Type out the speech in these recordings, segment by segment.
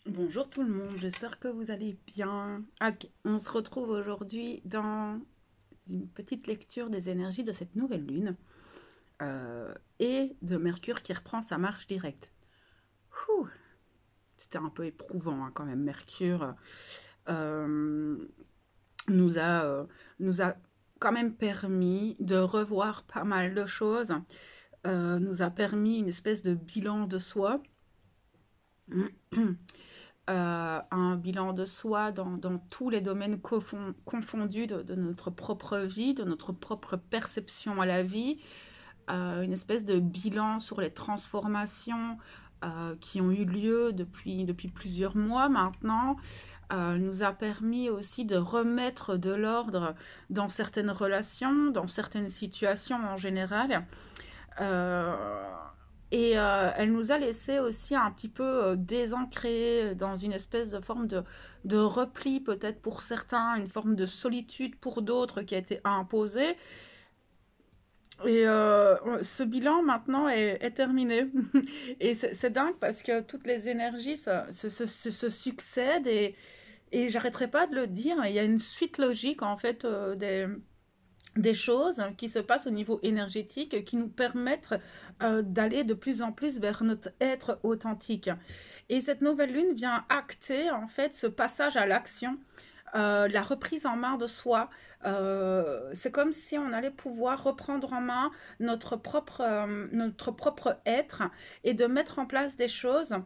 Bonjour tout le monde, j'espère que vous allez bien. Ok, on se retrouve aujourd'hui dans une petite lecture des énergies de cette nouvelle lune et de Mercure qui reprend sa marche directe. Ouh, c'était un peu éprouvant hein, quand même. Mercure euh, nous a, euh, nous a quand même permis de revoir pas mal de choses, nous a permis une espèce de bilan de soi. Un bilan de soi dans tous les domaines confondus de notre propre vie, de notre propre perception à la vie, une espèce de bilan sur les transformations qui ont eu lieu depuis plusieurs mois maintenant, nous a permis aussi de remettre de l'ordre dans certaines relations, dans certaines situations en général. Euh, elle nous a laissé aussi un petit peu désancrés dans une espèce de forme de repli, peut-être pour certains, une forme de solitude pour d'autres qui a été imposée. Ce bilan maintenant est terminé. Et c'est dingue parce que toutes les énergies se succèdent et j'arrêterai pas de le dire. Il y a une suite logique en fait des choses qui se passent au niveau énergétique qui nous permettent d'aller de plus en plus vers notre être authentique. Et cette nouvelle lune vient acter en fait ce passage à l'action, la reprise en main de soi. C'est comme si on allait pouvoir reprendre en main notre propre être et de mettre en place des choses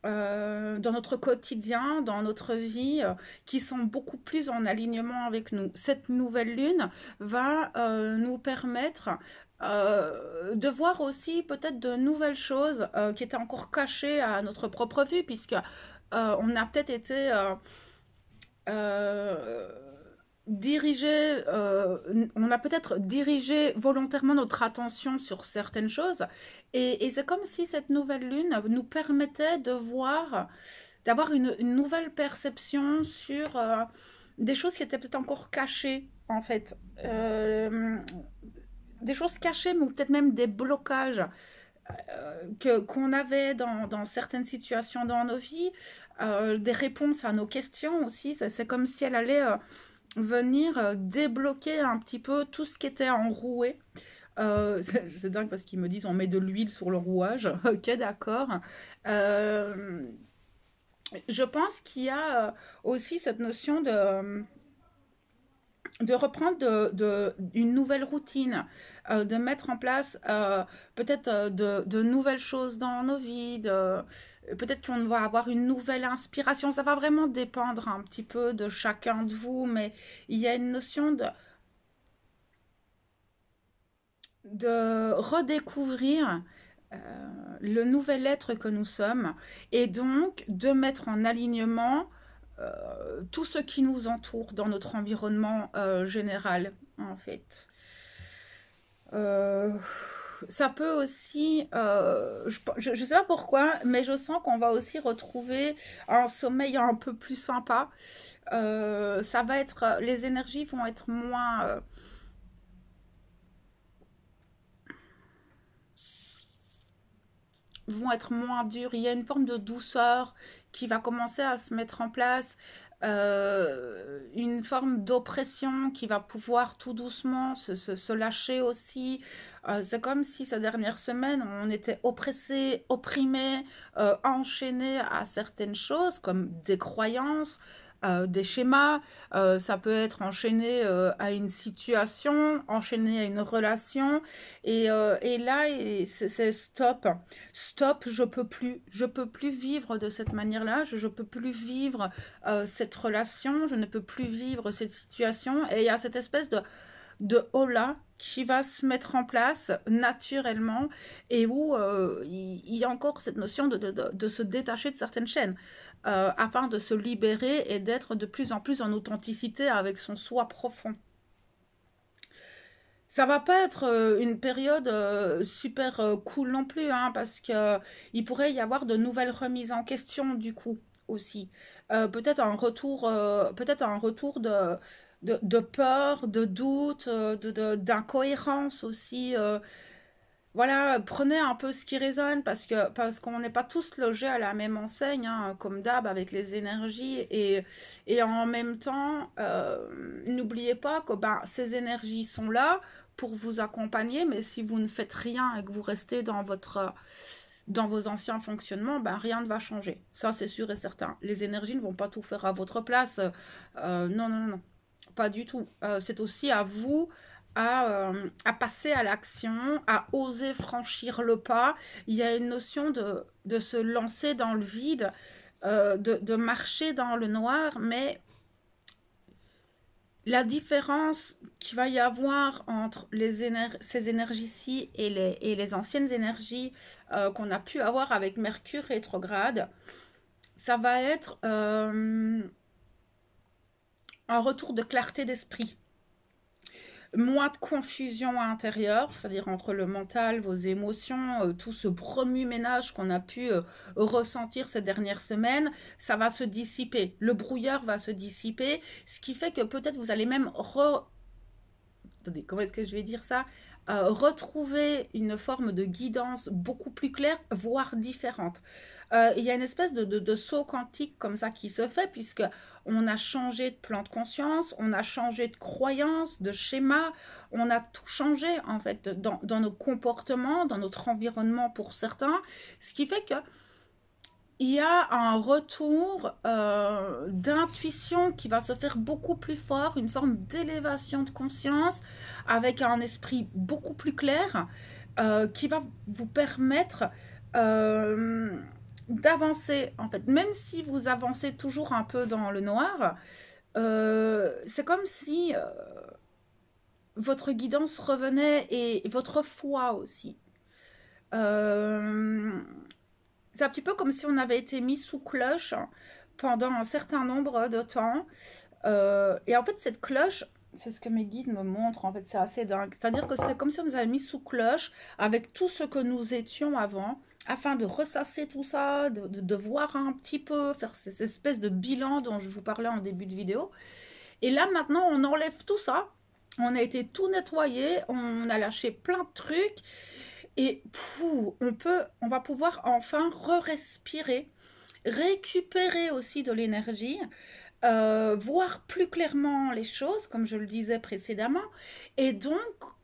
dans notre quotidien, dans notre vie, qui sont beaucoup plus en alignement avec nous. Cette nouvelle lune va nous permettre de voir aussi peut-être de nouvelles choses qui étaient encore cachées à notre propre vue, puisque on a peut-être été euh, dirigé, on a peut-être dirigé volontairement notre attention sur certaines choses, et c'est comme si cette nouvelle lune nous permettait de voir, d'avoir une nouvelle perception sur des choses qui étaient peut-être encore cachées, en fait. Des choses cachées, mais peut-être même des blocages qu'on avait dans certaines situations dans nos vies, des réponses à nos questions aussi. C'est comme si elle allait venir débloquer un petit peu tout ce qui était enroué. C'est dingue parce qu'ils me disent on met de l'huile sur le rouage. Ok, d'accord. Euh, je pense qu'il y a aussi cette notion de reprendre une nouvelle routine, de mettre en place peut-être de nouvelles choses dans nos vies, peut-être qu'on va avoir une nouvelle inspiration. Ça va vraiment dépendre un petit peu de chacun de vous, mais il y a une notion de redécouvrir euh, le nouvel être que nous sommes et donc de mettre en alignement tout ce qui nous entoure dans notre environnement général, en fait. Euh, Ça peut aussi, je ne sais pas pourquoi, mais je sens qu'on va aussi retrouver un sommeil un peu plus sympa. Ça va être, les énergies vont être moins dures. Il y a une forme de douceur qui va commencer à se mettre en place, une forme d'oppression qui va pouvoir tout doucement se lâcher aussi. C'est comme si ces dernières semaines, on était oppressé, opprimé, enchaîné à certaines choses comme des croyances, des schémas. Ça peut être enchaîné à une situation, enchaîné à une relation. Et là, c'est stop. Stop, je peux plus vivre de cette manière-là, je peux plus vivre cette relation, je ne peux plus vivre cette situation. Et il y a cette espèce de hola qui va se mettre en place naturellement et où il y a encore cette notion de se détacher de certaines chaînes afin de se libérer et d'être de plus en plus en authenticité avec son soi profond. Ça va pas être une période super cool non plus, hein, parce que il pourrait y avoir de nouvelles remises en question du coup aussi. Peut-être un retour de peur, de doute, d'incohérence aussi. voilà, prenez un peu ce qui résonne parce qu'on n'est pas tous logés à la même enseigne, hein, comme d'hab avec les énergies et en même temps, n'oubliez pas que ben, ces énergies sont là pour vous accompagner, mais si vous ne faites rien et que vous restez dans vos anciens fonctionnements, ben, rien ne va changer. Ça, c'est sûr et certain. Les énergies ne vont pas tout faire à votre place. Non, non, non, non. Pas du tout. C'est aussi à vous à passer à l'action, à oser franchir le pas. Il y a une notion de se lancer dans le vide, de marcher dans le noir, mais la différence qu'il va y avoir entre ces énergies-ci et les anciennes énergies qu'on a pu avoir avec Mercure rétrograde, ça va être un retour de clarté d'esprit, moins de confusion intérieure, c'est-à-dire entre le mental, vos émotions, tout ce remue-ménage qu'on a pu ressentir ces dernières semaines, ça va se dissiper. Le brouillard va se dissiper, ce qui fait que peut-être vous allez même attendez, comment est-ce que je vais dire ça, retrouver une forme de guidance beaucoup plus claire, voire différente. Il y a une espèce de saut quantique comme ça qui se fait, puisque on a changé de plan de conscience, on a changé de croyance, de schéma, on a tout changé en fait dans nos comportements, dans notre environnement pour certains, ce qui fait que il y a un retour d'intuition qui va se faire beaucoup plus fort, une forme d'élévation de conscience avec un esprit beaucoup plus clair qui va vous permettre euh, d'avancer en fait. Même si vous avancez toujours un peu dans le noir, c'est comme si votre guidance revenait et votre foi aussi. Euh, c'est un petit peu comme si on avait été mis sous cloche pendant un certain nombre de temps. Et en fait, cette cloche, c'est ce que mes guides me montrent, en fait, c'est assez dingue. C'est-à-dire que c'est comme si on nous avait mis sous cloche avec tout ce que nous étions avant, afin de ressasser tout ça, de voir un petit peu, faire cette espèce de bilan dont je vous parlais en début de vidéo. Et là, maintenant, on enlève tout ça. On a été tout nettoyé, on a lâché plein de trucs. Et on va pouvoir enfin re-respirer, récupérer aussi de l'énergie, voir plus clairement les choses, comme je le disais précédemment, et donc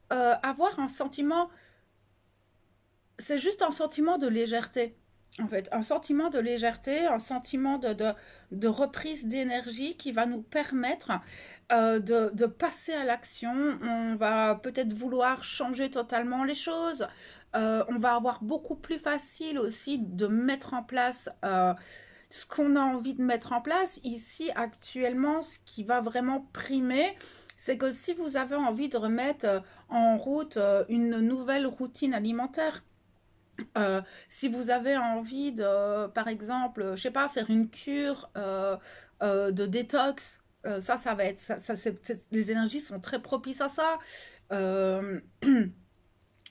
avoir un sentiment, c'est juste un sentiment de légèreté, en fait, un sentiment de légèreté, un sentiment de reprise d'énergie qui va nous permettre de passer à l'action. On va peut-être vouloir changer totalement les choses. On va avoir beaucoup plus facile aussi de mettre en place ce qu'on a envie de mettre en place. Ici, actuellement, ce qui va vraiment primer, c'est que si vous avez envie de remettre en route une nouvelle routine alimentaire, si vous avez envie de, par exemple, je sais pas, faire une cure de détox, ça va être, les énergies sont très propices à ça. Euh,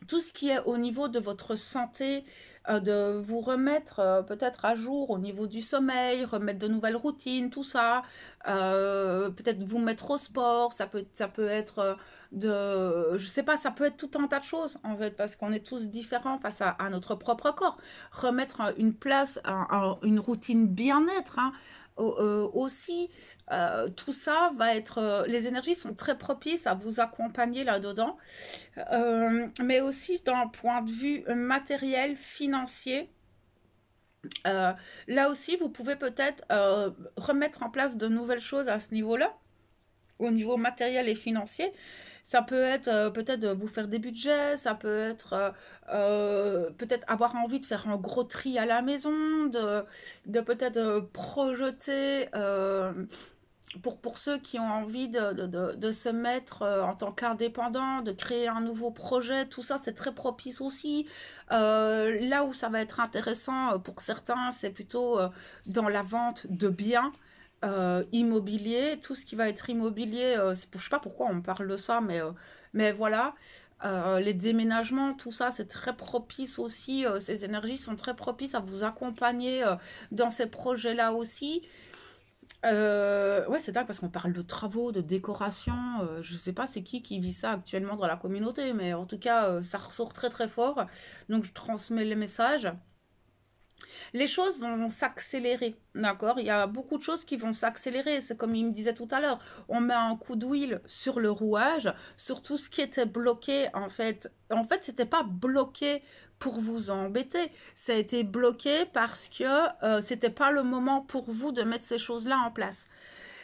tout ce qui est au niveau de votre santé, de vous remettre peut-être à jour au niveau du sommeil, remettre de nouvelles routines, tout ça, peut-être vous mettre au sport, ça peut être je sais pas, ça peut être tout un tas de choses en fait, parce qu'on est tous différents face à notre propre corps. Remettre une place, une routine bien-être hein, aussi. Tout ça va être, les énergies sont très propices à vous accompagner là-dedans. Mais aussi d'un point de vue matériel, financier. Là aussi, vous pouvez peut-être remettre en place de nouvelles choses à ce niveau-là, au niveau matériel et financier. Ça peut être peut-être vous faire des budgets, ça peut être peut-être avoir envie de faire un gros tri à la maison, de peut-être projeter pour ceux qui ont envie de se mettre en tant qu'indépendant, de créer un nouveau projet, tout ça c'est très propice aussi. Là où ça va être intéressant pour certains, c'est plutôt dans la vente de biens immobiliers, tout ce qui va être immobilier, je ne sais pas pourquoi on parle de ça, mais voilà. Les déménagements, tout ça, c'est très propice aussi. Ces énergies sont très propices à vous accompagner dans ces projets-là aussi. Ouais, c'est dingue parce qu'on parle de travaux, de décoration. Je sais pas c'est qui vit ça actuellement dans la communauté, mais en tout cas, ça ressort très très fort. Donc je transmets le message. Les choses vont s'accélérer, d'accord? Il y a beaucoup de choses qui vont s'accélérer. C'est comme il me disait tout à l'heure, on met un coup d'huile sur le rouage, sur tout ce qui était bloqué, en fait. En fait, c'était pas bloqué pour vous embêter, ça a été bloqué parce que c'était pas le moment pour vous de mettre ces choses-là en place.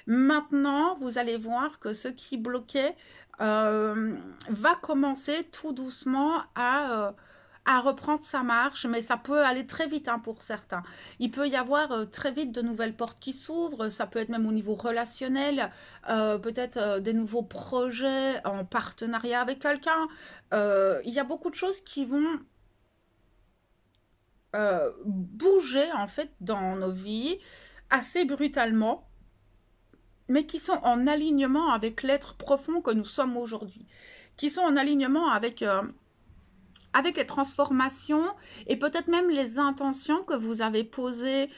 Maintenant, vous allez voir que ce qui bloquait euh, va commencer tout doucement à reprendre sa marche, mais ça peut aller très vite hein, pour certains. Il peut y avoir très vite de nouvelles portes qui s'ouvrent, ça peut être même au niveau relationnel, peut-être des nouveaux projets en partenariat avec quelqu'un. Il y a beaucoup de choses qui vont bouger en fait dans nos vies assez brutalement mais qui sont en alignement avec l'être profond que nous sommes aujourd'hui, qui sont en alignement avec les transformations et peut-être même les intentions que vous avez posées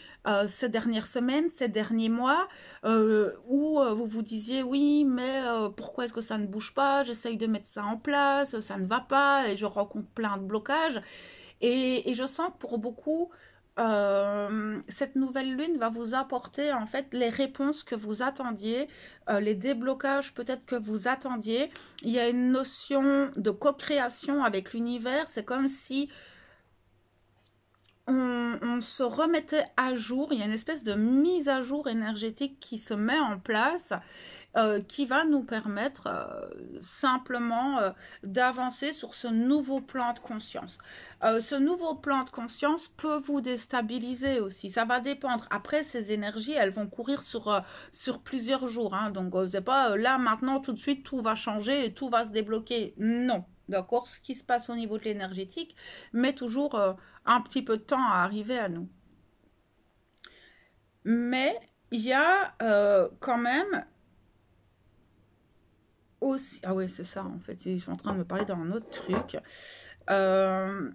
ces dernières semaines, ces derniers mois, où vous vous disiez oui, mais pourquoi est-ce que ça ne bouge pas? J'essaye de mettre ça en place, ça ne va pas et je rencontre plein de blocages. Et je sens que pour beaucoup, cette nouvelle lune va vous apporter en fait les réponses que vous attendiez, les déblocages peut-être que vous attendiez. Il y a une notion de co-création avec l'univers. C'est comme si on se remettait à jour. Il y a une espèce de mise à jour énergétique qui se met en place qui va nous permettre simplement d'avancer sur ce nouveau plan de conscience. Ce nouveau plan de conscience peut vous déstabiliser aussi. Ça va dépendre. Après, ces énergies, elles vont courir sur plusieurs jours. Hein. Donc, c'est pas là, maintenant, tout de suite, tout va changer et tout va se débloquer. Non. D'accord? Ce qui se passe au niveau de l'énergétique met toujours un petit peu de temps à arriver à nous. Mais il y a quand même aussi. Ah ouais, c'est ça en fait. Ils sont en train de me parler d'un autre truc. Euh,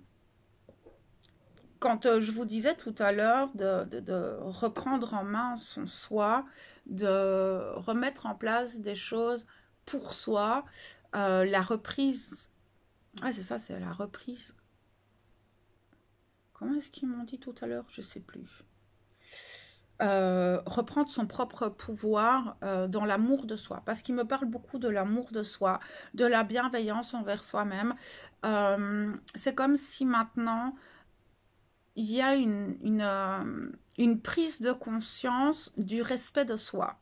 Quand je vous disais tout à l'heure de reprendre en main son soi, de remettre en place des choses pour soi, la reprise. Ah, c'est ça, c'est la reprise. Comment est-ce qu'ils m'ont dit tout à l'heure? Je sais plus. Reprendre son propre pouvoir dans l'amour de soi. Parce qu'il me parle beaucoup de l'amour de soi, de la bienveillance envers soi-même. C'est comme si maintenant, il y a une prise de conscience du respect de soi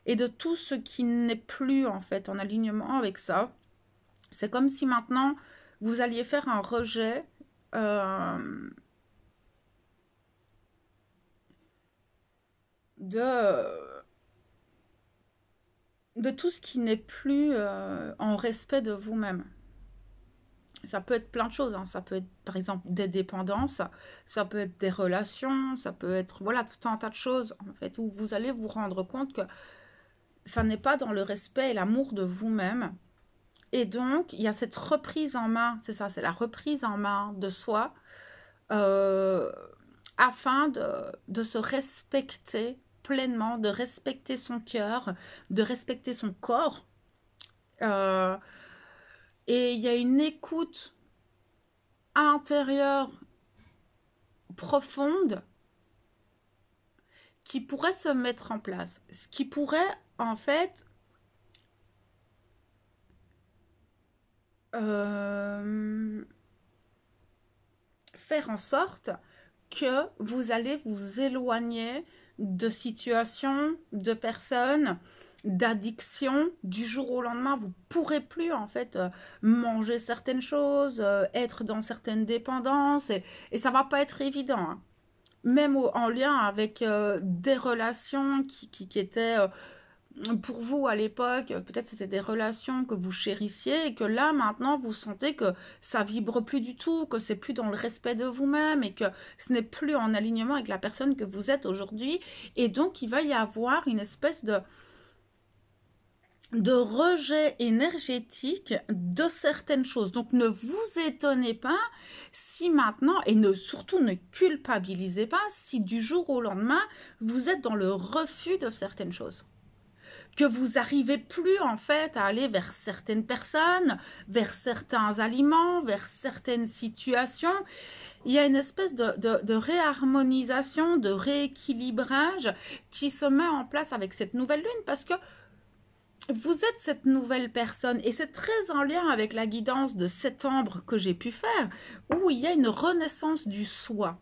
et de tout ce qui n'est plus en fait en alignement avec ça. C'est comme si maintenant, vous alliez faire un rejet euh, de tout ce qui n'est plus en respect de vous-même. Ça peut être plein de choses, hein. Ça peut être par exemple des dépendances, ça peut être des relations, ça peut être voilà tout un tas de choses en fait où vous allez vous rendre compte que ça n'est pas dans le respect et l'amour de vous-même. Et donc il y a cette reprise en main, c'est ça, c'est la reprise en main de soi euh, afin de se respecter pleinement, de respecter son cœur, de respecter son corps. Euh, et il y a une écoute intérieure profonde qui pourrait se mettre en place. Ce qui pourrait, en fait, euh, faire en sorte que vous allez vous éloigner de situations, de personnes, d'addiction. Du jour au lendemain, vous ne pourrez plus, en fait, manger certaines choses, être dans certaines dépendances, et ça ne va pas être évident. Hein. Même en lien avec des relations qui étaient pour vous à l'époque, peut-être c'était des relations que vous chérissiez et que là maintenant vous sentez que ça vibre plus du tout, que c'est plus dans le respect de vous-même et que ce n'est plus en alignement avec la personne que vous êtes aujourd'hui et donc il va y avoir une espèce de rejet énergétique de certaines choses. Donc ne vous étonnez pas si maintenant, et surtout ne culpabilisez pas si du jour au lendemain, vous êtes dans le refus de certaines choses. Que vous n'arrivez plus en fait à aller vers certaines personnes, vers certains aliments, vers certaines situations. Il y a une espèce de réharmonisation, de rééquilibrage qui se met en place avec cette nouvelle lune parce que vous êtes cette nouvelle personne et c'est très en lien avec la guidance de septembre que j'ai pu faire où il y a une renaissance du soi.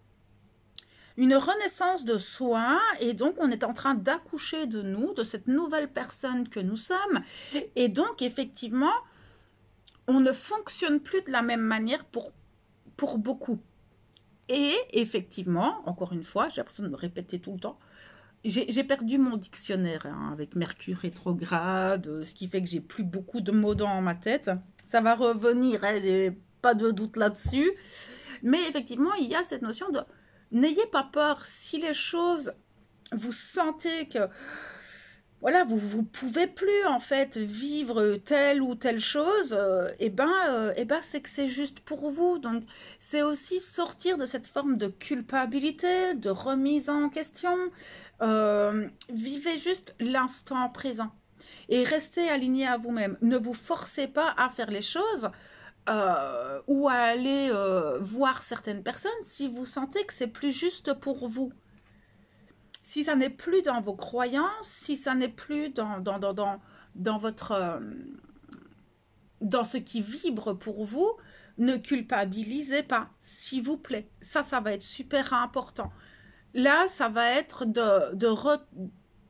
Une renaissance de soi et donc on est en train d'accoucher de nous, de cette nouvelle personne que nous sommes et donc effectivement on ne fonctionne plus de la même manière pour beaucoup. Et effectivement, encore une fois, j'ai l'impression de me répéter tout le temps, j'ai perdu mon dictionnaire hein, avec Mercure rétrograde, ce qui fait que j'ai plus beaucoup de mots dans ma tête. Ça va revenir, hein, j'ai pas de doute là-dessus. Mais effectivement, il y a cette notion de n'ayez pas peur si les choses, vous sentez que voilà, vous pouvez plus en fait vivre telle ou telle chose, c'est que c'est juste pour vous. Donc c'est aussi sortir de cette forme de culpabilité, de remise en question. Vivez juste l'instant présent et restez aligné à vous-même. Ne vous forcez pas à faire les choses ou à aller voir certaines personnes si vous sentez que c'est plus juste pour vous. Si ça n'est plus dans vos croyances, si ça n'est plus dans votre dans ce qui vibre pour vous, ne culpabilisez pas, s'il vous plaît. Ça va être super important. Là, ça va être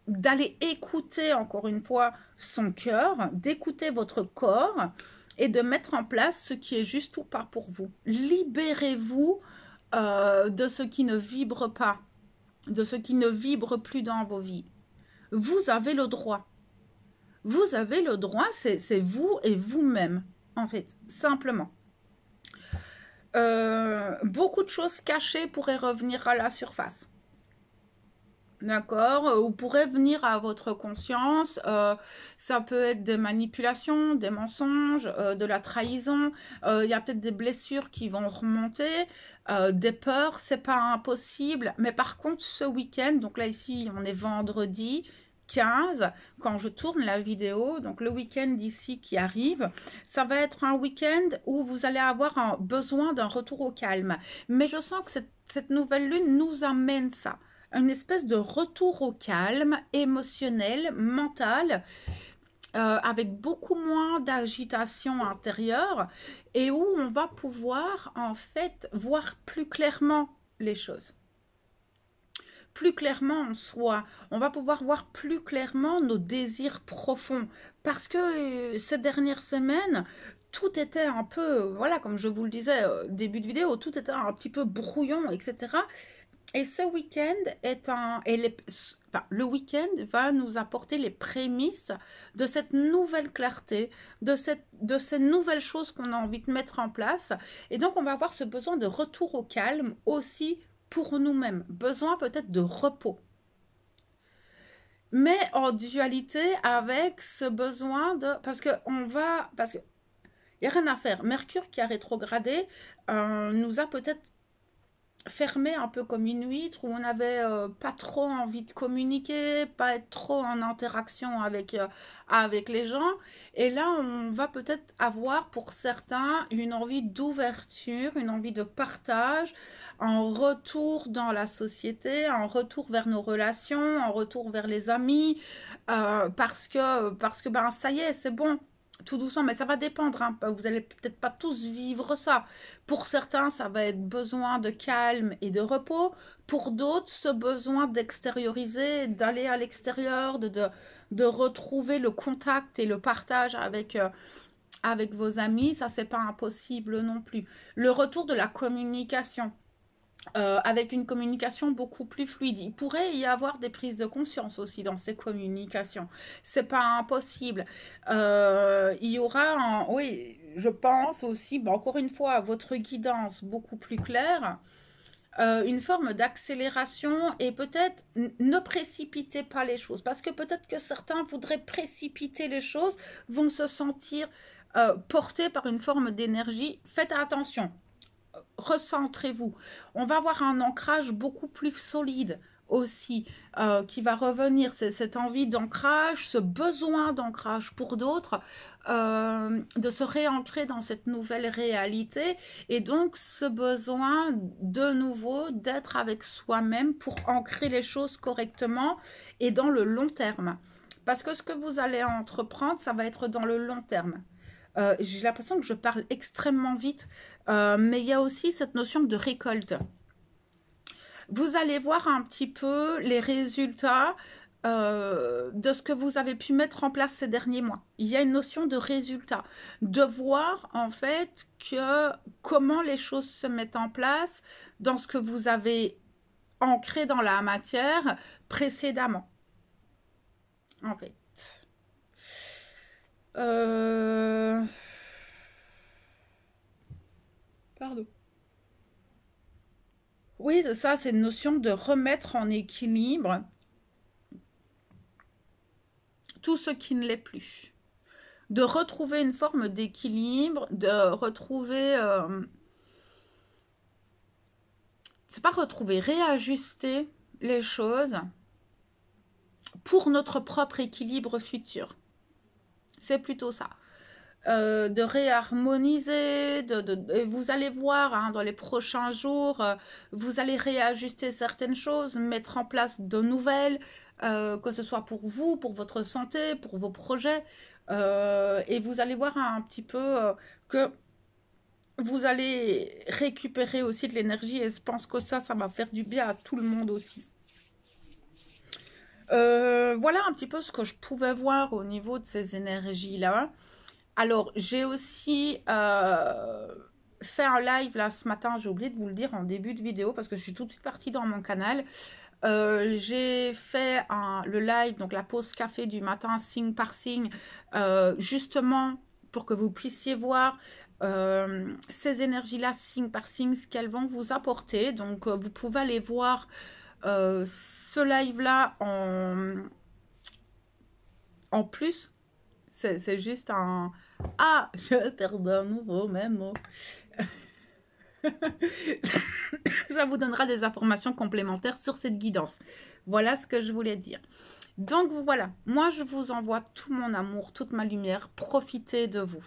d'aller écouter encore une fois son cœur, d'écouter votre corps et de mettre en place ce qui est juste ou pas pour vous. Libérez-vous de ce qui ne vibre pas, de ce qui ne vibre plus dans vos vies. Vous avez le droit. Vous avez le droit, c'est vous et vous-même, en fait, simplement. Beaucoup de choses cachées pourraient revenir à la surface. D'accord, ou pourrait venir à votre conscience, ça peut être des manipulations, des mensonges, de la trahison, il y a peut-être des blessures qui vont remonter, des peurs, c'est pas impossible, mais par contre ce week-end, donc là ici on est vendredi 15, quand je tourne la vidéo, donc le week-end ici qui arrive, ça va être un week-end où vous allez avoir besoin d'un retour au calme, mais je sens que cette nouvelle lune nous amène ça. Une espèce de retour au calme émotionnel, mental, avec beaucoup moins d'agitation intérieure et où on va pouvoir en fait voir plus clairement les choses. Plus clairement en soi, on va pouvoir voir plus clairement nos désirs profonds parce que ces dernières semaines, tout était un peu, voilà, comme je vous le disais début de vidéo, tout était un petit peu brouillon, etc. Et ce week-end le week-end va nous apporter les prémices de cette nouvelle clarté, de ces nouvelles choses qu'on a envie de mettre en place. Et donc, on va avoir ce besoin de retour au calme aussi pour nous-mêmes. Besoin peut-être de repos. Mais en dualité avec ce besoin de... Parce que il n'y a rien à faire. Mercure qui a rétrogradé nous a peut-être fermé un peu comme une huître où on n'avait pas trop envie de communiquer, pas être trop en interaction avec les gens. Et là, on va peut-être avoir pour certains une envie d'ouverture, une envie de partage, un retour dans la société, un retour vers nos relations, un retour vers les amis, parce que ben, ça y est, c'est bon. Tout doucement, mais ça va dépendre. Hein. Vous allez peut-être pas tous vivre ça. Pour certains, ça va être besoin de calme et de repos. Pour d'autres, ce besoin d'extérioriser, d'aller à l'extérieur, de retrouver le contact et le partage avec vos amis, ça, c'est pas impossible non plus. Le retour de la communication. Avec une communication beaucoup plus fluide. Il pourrait y avoir des prises de conscience aussi dans ces communications. C'est pas impossible. Il y aura, oui, je pense aussi, encore une fois, votre guidance beaucoup plus claire une forme d'accélération et peut-être ne précipitez pas les choses parce que peut-être que certains voudraient précipiter les choses, vont se sentir portés par une forme d'énergie. Faites attention, recentrez-vous. On va avoir un ancrage beaucoup plus solide aussi qui va revenir, c'est cette envie d'ancrage, ce besoin d'ancrage pour d'autres, de se réancrer dans cette nouvelle réalité et donc ce besoin de nouveau d'être avec soi-même pour ancrer les choses correctement et dans le long terme. Parce que ce que vous allez entreprendre, ça va être dans le long terme. J'ai l'impression que je parle extrêmement vite, mais il y a aussi cette notion de récolte. Vous allez voir un petit peu les résultats de ce que vous avez pu mettre en place ces derniers mois. Il y a une notion de résultat, de voir en fait que comment les choses se mettent en place dans ce que vous avez ancré dans la matière précédemment. En fait. Pardon. Oui, c'est ça, c'est une notion de remettre en équilibre tout ce qui ne l'est plus. De retrouver une forme d'équilibre, de retrouver... c'est pas retrouver, réajuster les choses pour notre propre équilibre futur. C'est plutôt ça. De réharmoniser, vous allez voir hein, dans les prochains jours, vous allez réajuster certaines choses, mettre en place de nouvelles, que ce soit pour vous, pour votre santé, pour vos projets, et vous allez voir un petit peu que vous allez récupérer aussi de l'énergie et je pense que ça va faire du bien à tout le monde aussi. Voilà un petit peu ce que je pouvais voir au niveau de ces énergies-là. Alors, j'ai aussi fait un live là ce matin, j'ai oublié de vous le dire en début de vidéo parce que je suis tout de suite partie dans mon canal. J'ai fait le live, donc la pause café du matin, signe par signe, justement pour que vous puissiez voir ces énergies-là, signe par signe, ce qu'elles vont vous apporter. Donc, vous pouvez aller voir ce live-là en plus. C'est juste un... Ah, je perds un nouveau même mot. Ça vous donnera des informations complémentaires sur cette guidance. Voilà ce que je voulais dire. Donc voilà, moi je vous envoie tout mon amour, toute ma lumière. Profitez de vous.